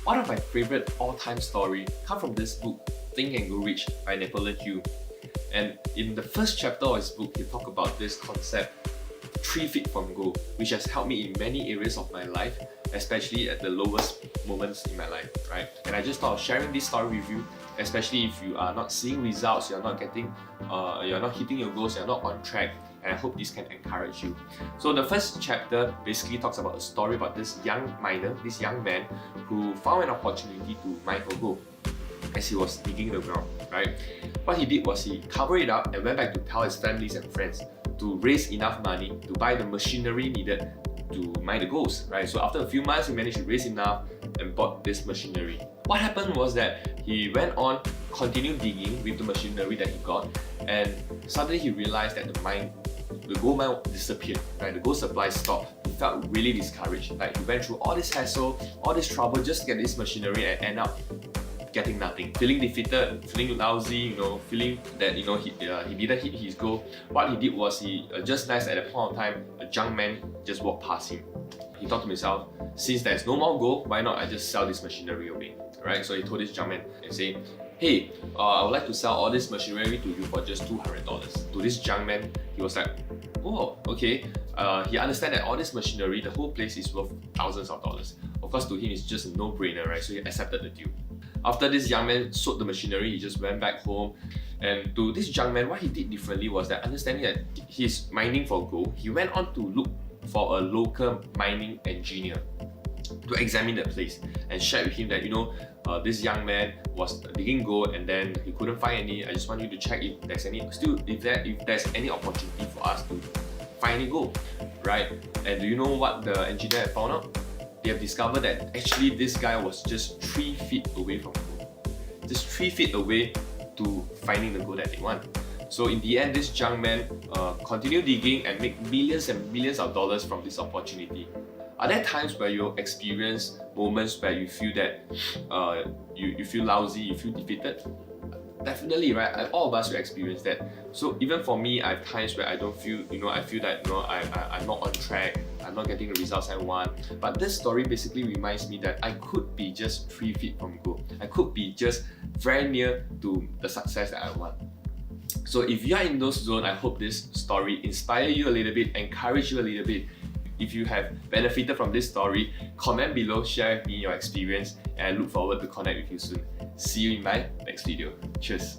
One of my favorite all-time story come from this book, Think and Grow Rich by Napoleon Hill. And in the first chapter of his book, he talked about this concept, 3 feet from goal, which has helped me in many areas of my life, especially at the lowest moments in my life, right? And I just thought of sharing this story with you, especially if you are not seeing results, you're not hitting your goals, you're not on track, and I hope this can encourage you. So the first chapter basically talks about a story about this young miner, this young man who found an opportunity to mine for gold as he was digging the ground, right? What he did was he covered it up and went back to tell his families and friends to raise enough money to buy the machinery needed to mine the golds, right? So after a few months, he managed to raise enough and bought this machinery. What happened was that he went on, continued digging with the machinery that he got, and suddenly he realized that the gold mine disappeared, right? The gold supply stopped. He felt really discouraged. Like he went through all this hassle, all this trouble just to get this machinery and end up getting nothing, feeling defeated, feeling lousy, feeling that he didn't hit his goal. What he did was he just nice at that point of time, a junk man just walked past him. He thought to himself, since there's no more gold, why not I just sell this machinery away, right? So he told this junk man and say, hey, I would like to sell all this machinery to you for just $200. To this junk man, he was like, oh, okay. He understand that all this machinery, the whole place is worth thousands of dollars. Of course, to him, it's just a no-brainer, right? So he accepted the deal. After this young man sold the machinery, he just went back home. And to this young man, what he did differently was that understanding that he's mining for gold, he went on to look for a local mining engineer to examine the place and shared with him that this young man was digging gold and then he couldn't find any. I just want you to check if there's any opportunity for us to find any gold, right? And do you know what the engineer had found out? They have discovered that actually this guy was just 3 feet away from gold, just 3 feet away to finding the gold that they want. So in the end, this young man continued digging and make millions and millions of dollars from this opportunity. Are there times where you experience moments where you feel that you feel lousy, you feel defeated? Definitely, right? All of us will experience that. So even for me, I have times where I don't feel, I feel that I'm not on track, I'm not getting the results I want. But this story basically reminds me that I could be just 3 feet from goal. I could be just very near to the success that I want. So if you are in those zones, I hope this story inspire you a little bit, encourage you a little bit. If you have benefited from this story, comment below, share with me your experience, and I look forward to connect with you soon. See you in my next video. Cheers!